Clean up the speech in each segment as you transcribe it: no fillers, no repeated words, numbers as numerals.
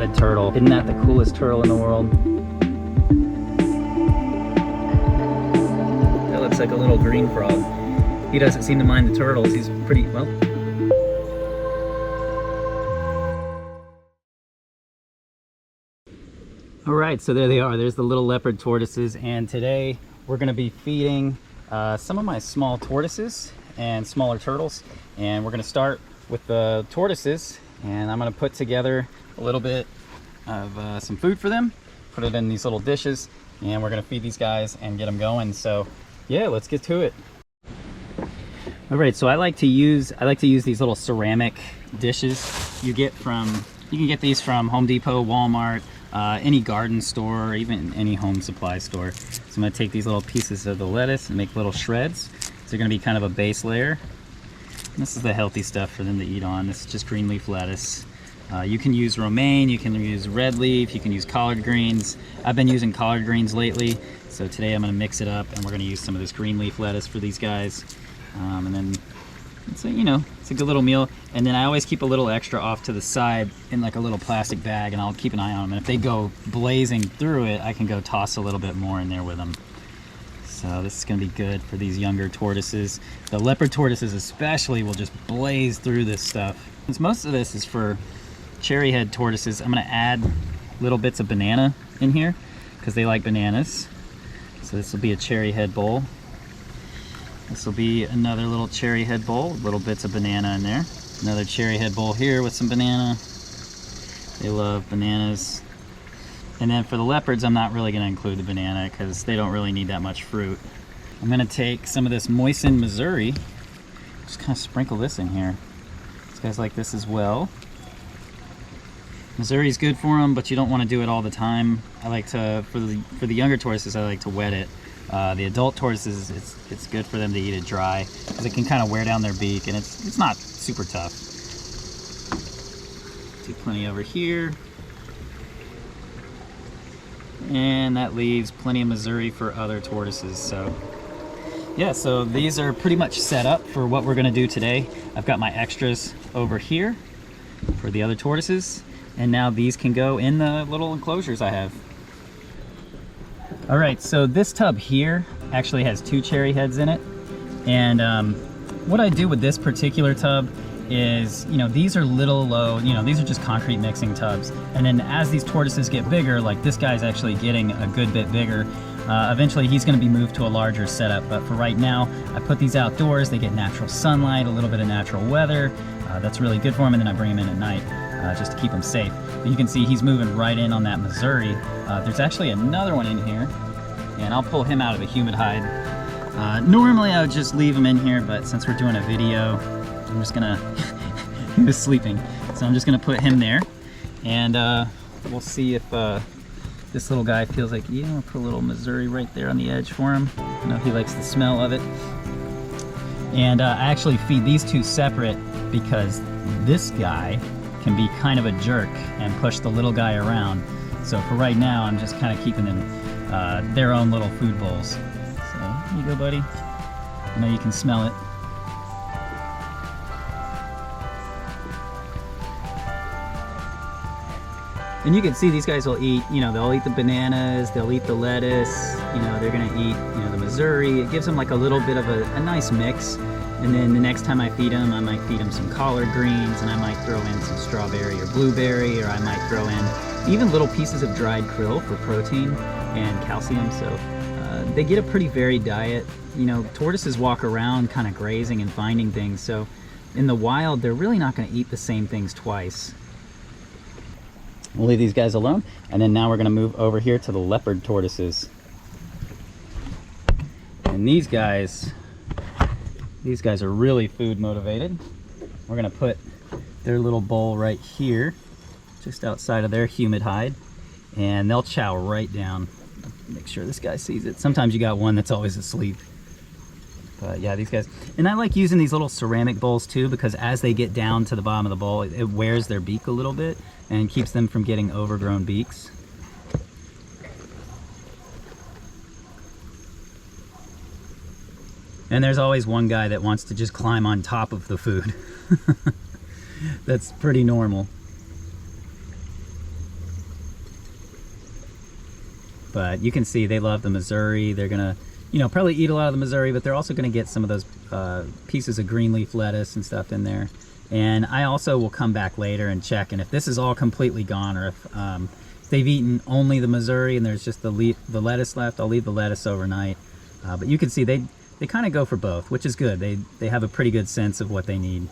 spotted turtle. Isn't that the coolest turtle in the world? That looks like a little green frog. He doesn't seem to mind the turtles. He's pretty, well. All right, so there they are. There's the little leopard tortoises, and today we're gonna be feeding some of my small tortoises and smaller turtles, and we're gonna start with the tortoises, and I'm gonna put together a little bit of some food for them, put it in these little dishes, and we're gonna feed these guys and get them going. So yeah, let's get to it. All right, so I like to use these little ceramic dishes you can get these from Home Depot, Walmart, any garden store, or even any home supply store. So I'm gonna take these little pieces of the lettuce and make little shreds. So they're gonna be kind of a base layer. And this is the healthy stuff for them to eat on. This is just green leaf lettuce. You can use romaine, you can use red leaf, you can use collard greens. I've been using collard greens lately, so today I'm gonna mix it up and we're gonna use some of this green leaf lettuce for these guys. And then it's a good little meal. And then I always keep a little extra off to the side in like a little plastic bag, and I'll keep an eye on them. And if they go blazing through it, I can go toss a little bit more in there with them. So this is gonna be good for these younger tortoises. The leopard tortoises especially will just blaze through this stuff. Since most of this is for cherryhead tortoises, I'm gonna add little bits of banana in here because they like bananas. So this will be a cherryhead bowl. This will be another little cherryhead bowl, little bits of banana in there. Another cherryhead bowl here with some banana. They love bananas. And then for the leopards, I'm not really gonna include the banana because they don't really need that much fruit. I'm gonna take some of this moistened Missouri, just kind of sprinkle this in here. These guys like this as well. Missouri's good for them, but you don't want to do it all the time. I like to, for the younger tortoises, I like to wet it. The adult tortoises, it's good for them to eat it dry because it can kind of wear down their beak, and it's not super tough. Do plenty over here. And that leaves plenty of Missouri for other tortoises. So yeah, so these are pretty much set up for what we're gonna do today. I've got my extras over here for the other tortoises, and now these can go in the little enclosures I have. All right, so this tub here actually has 2 cherryheads in it. And what I do with this particular tub is, these are little low, these are just concrete mixing tubs. And then as these tortoises get bigger, like this guy's actually getting a good bit bigger, eventually he's gonna be moved to a larger setup. But for right now, I put these outdoors. They get natural sunlight, a little bit of natural weather. That's really good for them. And then I bring them in at night just to keep them safe. But you can see he's moving right in on that Missouri. There's actually another one in here, and I'll pull him out of the humid hide. Normally I would just leave him in here, but since we're doing a video, I'm just gonna, he was sleeping, so I'm just gonna put him there, and we'll see if this little guy feels like, I'll put a little Missouri right there on the edge for him. I know he likes the smell of it. And I actually feed these 2 separate because this guy can be kind of a jerk and push the little guy around. So for right now, I'm just kind of keeping them their own little food bowls. So here you go, buddy. I know you can smell it. And you can see these guys will eat, they'll eat the bananas, they'll eat the lettuce, they're gonna eat, the Missouri. It gives them like a little bit of a nice mix. And then the next time I feed them, I might feed them some collard greens, and I might throw in some strawberry or blueberry, or I might throw in even little pieces of dried krill for protein and calcium. So they get a pretty varied diet. Tortoises walk around kind of grazing and finding things. So in the wild, they're really not gonna eat the same things twice. We'll leave these guys alone, and then now we're gonna move over here to the leopard tortoises. And these guys are really food motivated. We're gonna put their little bowl right here, just outside of their humid hide, and they'll chow right down. Make sure this guy sees it. Sometimes you got one that's always asleep. But yeah, these guys, and I like using these little ceramic bowls too, because as they get down to the bottom of the bowl, it wears their beak a little bit and keeps them from getting overgrown beaks. And there's always one guy that wants to just climb on top of the food. That's pretty normal. But you can see they love the Missouri. They're gonna, probably eat a lot of the Missouri, but they're also gonna get some of those pieces of green leaf lettuce and stuff in there. And I also will come back later and check, and if this is all completely gone, or if they've eaten only the Missouri and there's just the lettuce left, I'll leave the lettuce overnight. But you can see they kind of go for both, which is good. They have a pretty good sense of what they need.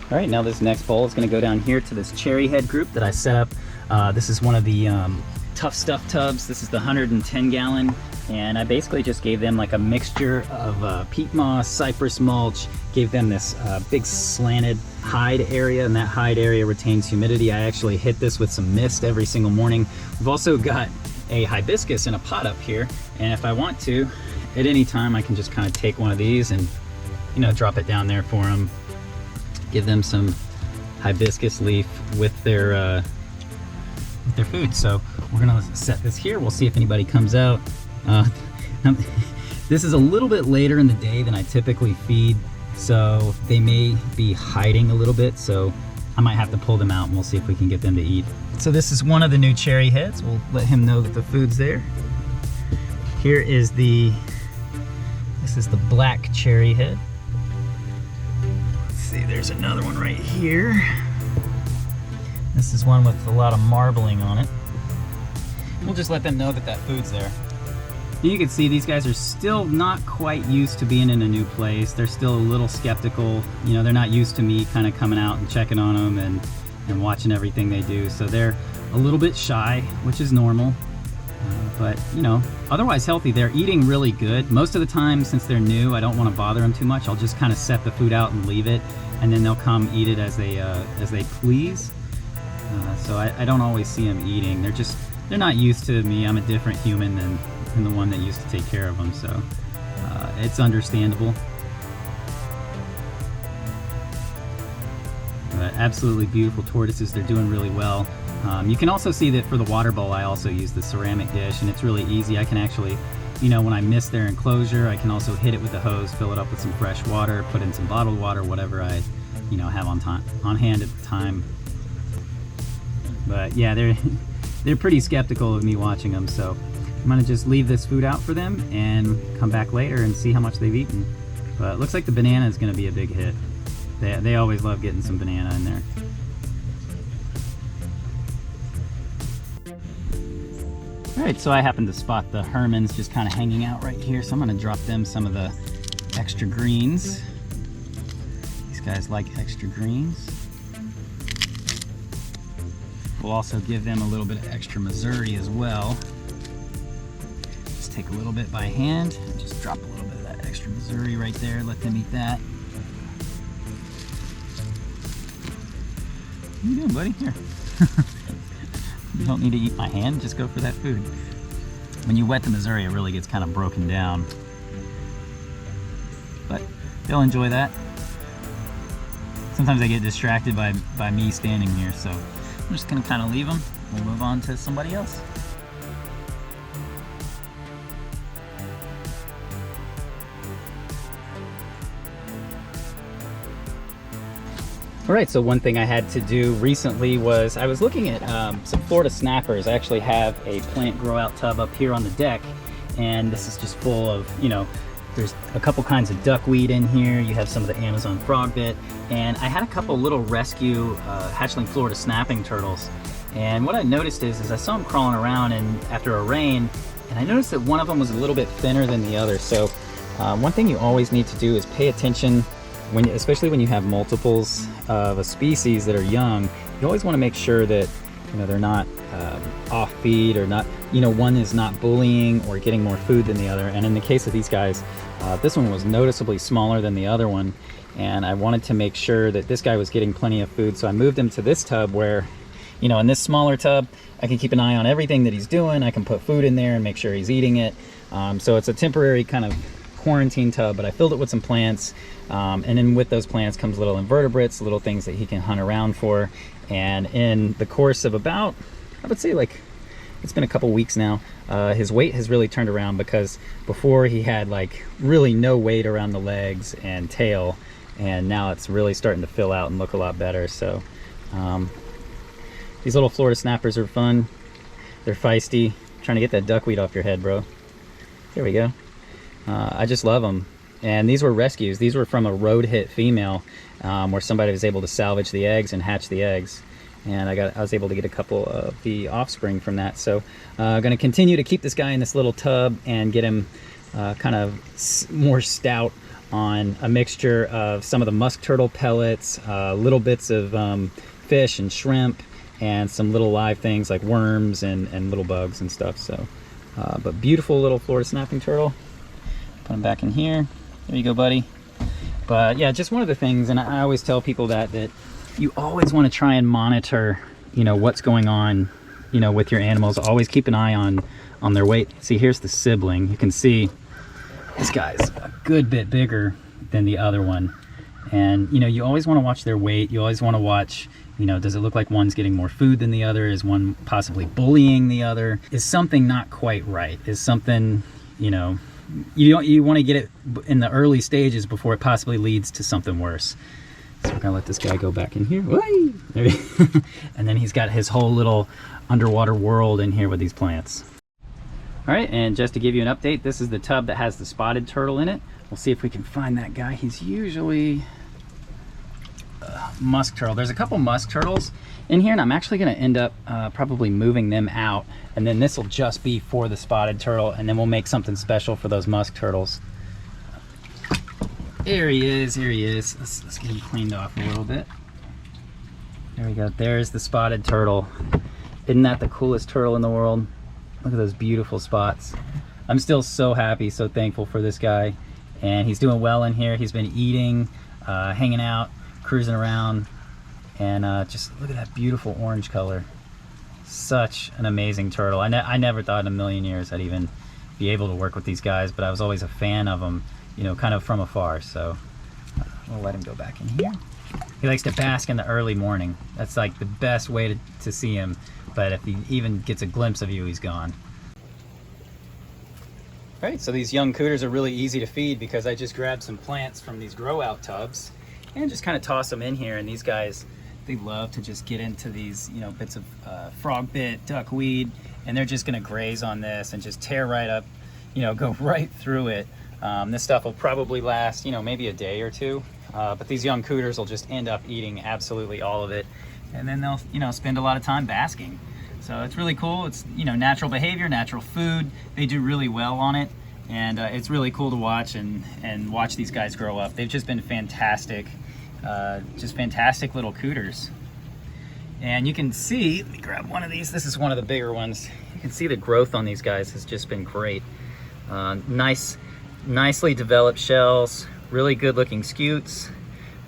All right, now this next bowl is going to go down here to this cherryhead group that I set up. This is one of the Tough Stuff tubs. This is the 110 gallon, and I basically just gave them like a mixture of peat moss, cypress mulch, gave them this big slanted hide area, and that hide area retains humidity. I actually hit this with some mist every single morning. We've also got a hibiscus in a pot up here, and if I want to, at any time, I can just kind of take one of these and, drop it down there for them. Give them some hibiscus leaf with their food. So we're gonna set this here. We'll see if anybody comes out. This is a little bit later in the day than I typically feed, so they may be hiding a little bit, so I might have to pull them out and we'll see if we can get them to eat. So this is one of the new cherryheads. We'll let him know that the food's there. Here is this is the black cherryhead. See, there's another one right here. This is one with a lot of marbling on it. We'll just let them know that that food's there. You can see these guys are still not quite used to being in a new place. They're still a little skeptical. They're not used to me kind of coming out and checking on them and watching everything they do. So they're a little bit shy, which is normal. But otherwise healthy. They're eating really good. Most of the time, since they're new, I don't want to bother them too much. I'll just kind of set the food out and leave it, and then they'll come eat it as they please. So I don't always see them eating. They're not used to me. I'm a different human than the one that used to take care of them. So it's understandable. But absolutely beautiful tortoises. They're doing really well. You can also see that for the water bowl, I also use the ceramic dish, and it's really easy. I can actually, when I miss their enclosure, I can also hit it with a hose, fill it up with some fresh water, put in some bottled water, whatever I, have on hand at the time. But yeah, they're pretty skeptical of me watching them, so I'm gonna just leave this food out for them and come back later and see how much they've eaten. But it looks like the banana is gonna be a big hit. They always love getting some banana in there. All right, so I happened to spot the Hermans just kind of hanging out right here, so I'm gonna drop them some of the extra greens. These guys like extra greens. We'll also give them a little bit of extra Missouri as well. Just take a little bit by hand and just drop a little bit of that extra Missouri right there. Let them eat that. What are you doing, buddy? Here. You don't need to eat my hand, just go for that food. When you wet the Missouri, it really gets kind of broken down. But they'll enjoy that. Sometimes I get distracted by me standing here, so I'm just gonna kind of leave them. We'll move on to somebody else. All right, so one thing I had to do recently was I was looking at some Florida snappers. I actually have a plant grow out tub up here on the deck, and this is just full of, there's a couple kinds of duckweed in here. You have some of the Amazon frogbit, and I had a couple little rescue hatchling Florida snapping turtles. And what I noticed is I saw them crawling around and after a rain, and I noticed that one of them was a little bit thinner than the other. So one thing you always need to do is pay attention, especially when you have multiples of a species that are young. You always want to make sure that they're not off feed, or not, one is not bullying or getting more food than the other. And in the case of these guys, this one was noticeably smaller than the other one, and I wanted to make sure that this guy was getting plenty of food. So I moved him to this tub where, in this smaller tub, I can keep an eye on everything that he's doing. I can put food in there and make sure he's eating it. So it's a temporary kind of quarantine tub, but I filled it with some plants, and then with those plants comes little invertebrates, little things that he can hunt around for. And in the course of about, I would say, like, it's been a couple weeks now, his weight has really turned around, because before he had like really no weight around the legs and tail, and now it's really starting to fill out and look a lot better. So These little Florida snappers are fun. They're feisty. Trying to get that duckweed off your head, bro. There we go. I just love them. And these were rescues. These were from a road hit female, where somebody was able to salvage the eggs and hatch the eggs. And I was able to get a couple of the offspring from that. So I'm going to continue to keep this guy in this little tub and get him kind of more stout on a mixture of some of the musk turtle pellets, little bits of fish and shrimp, and some little live things like worms and little bugs and stuff. So, but beautiful little Florida snapping turtle. Put him back in here. There you go, buddy. But yeah, just one of the things, and I always tell people that you always want to try and monitor, what's going on, with your animals. Always keep an eye on their weight. See, here's the sibling. You can see this guy's a good bit bigger than the other one. And, you always want to watch their weight. You always want to watch, does it look like one's getting more food than the other? Is one possibly bullying the other? Is something not quite right? Is something, you want to get it in the early stages before it possibly leads to something worse. So we're gonna let this guy go back in here. And then he's got his whole little underwater world in here with these plants. All right, and just to give you an update, this is the tub that has the spotted turtle in it. We'll see if we can find that guy. He's usually musk turtle. There's a couple musk turtles in here, and I'm actually going to end up probably moving them out, and then this will just be for the spotted turtle, and then we'll make something special for those musk turtles. Here he is, here he is. Let's get him cleaned off a little bit. There we go. There's the spotted turtle. Isn't that the coolest turtle in the world? Look at those beautiful spots. I'm still so happy, so thankful for this guy, and he's doing well in here. He's been eating, hanging out, cruising around, and just look at that beautiful orange color. Such an amazing turtle. I never thought in a million years I'd even be able to work with these guys, but I was always a fan of them, kind of from afar. So we'll let him go back in here. He likes to bask in the early morning. That's like the best way to see him, but if he even gets a glimpse of you, he's gone. All right, so these young cooters are really easy to feed because I just grabbed some plants from these grow out tubs and just kind of toss them in here. And these guys, they love to just get into these, bits of frog bit, duckweed, and they're just gonna graze on this and just tear right up, go right through it. This stuff will probably last, maybe a day or two, but these young cooters will just end up eating absolutely all of it. And then they'll, spend a lot of time basking. So it's really cool. It's, natural behavior, natural food. They do really well on it. And it's really cool to watch and watch these guys grow up. They've just been fantastic, just fantastic little cooters. And you can see, let me grab one of these. This is one of the bigger ones. You can see the growth on these guys has just been great. Nicely developed shells, really good looking scutes,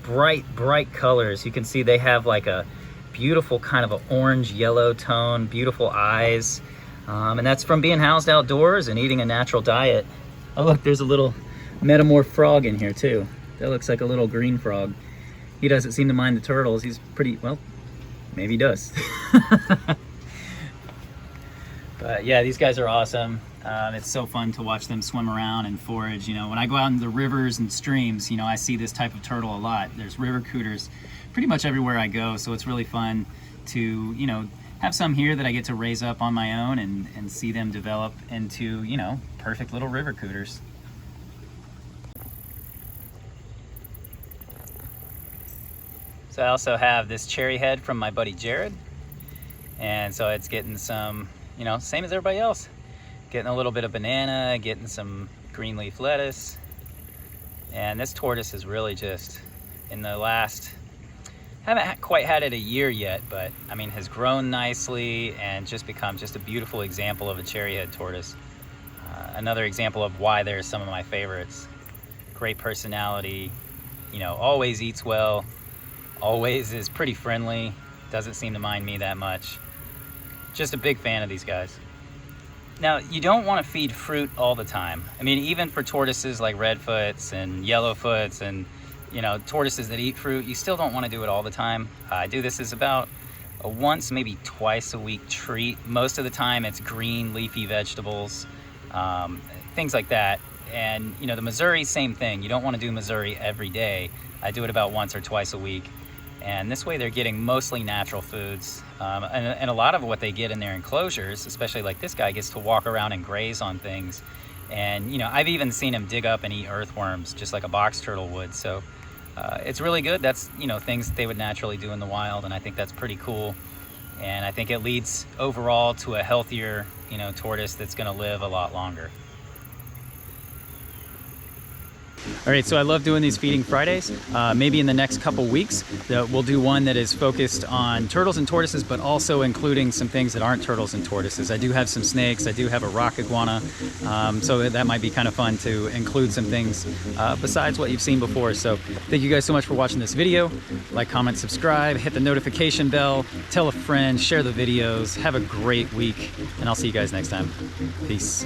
bright colors. You can see they have like a beautiful kind of an orange yellow tone, beautiful eyes, and that's from being housed outdoors and eating a natural diet. Oh look, there's a little metamorph frog in here too. That looks like a little green frog. He doesn't seem to mind the turtles. He's pretty, well, maybe he does. But yeah, these guys are awesome. It's so fun to watch them swim around and forage. When I go out in the rivers and streams, I see this type of turtle a lot. There's river cooters pretty much everywhere I go, so it's really fun to, have some here that I get to raise up on my own and see them develop into, perfect little river cooters. So I also have this cherryhead from my buddy Jared, and so it's getting some, same as everybody else, getting a little bit of banana, getting some green leaf lettuce. And this tortoise is really just in the last, haven't quite had it a year yet, but I mean has grown nicely and just become just a beautiful example of a cherryhead tortoise. Another example of why they're some of my favorites. Great personality, always eats well, always is pretty friendly, doesn't seem to mind me that much. Just a big fan of these guys. Now, you don't want to feed fruit all the time. I mean, even for tortoises like redfoots and yellowfoots and, tortoises that eat fruit, you still don't want to do it all the time. I do this as about a once, maybe twice a week treat. Most of the time it's green leafy vegetables, things like that. And, the Missouri, same thing. You don't want to do Missouri every day. I do it about once or twice a week. And this way they're getting mostly natural foods. And a lot of what they get in their enclosures, especially like this guy, gets to walk around and graze on things. And you know, I've even seen him dig up and eat earthworms just like a box turtle would. So it's really good. That's, you know, things that they would naturally do in the wild, and I think that's pretty cool. And I think it leads overall to a healthier, you know, tortoise that's going to live a lot longer. All right, so I love doing these Feeding Fridays. Maybe in the next couple weeks, we'll do one that is focused on turtles and tortoises, but also including some things that aren't turtles and tortoises. I do have some snakes, I do have a rock iguana, so that might be kind of fun to include some things besides what you've seen before. So thank you guys so much for watching this video. Like, comment, subscribe, hit the notification bell, tell a friend, share the videos. Have a great week, and I'll see you guys next time. Peace.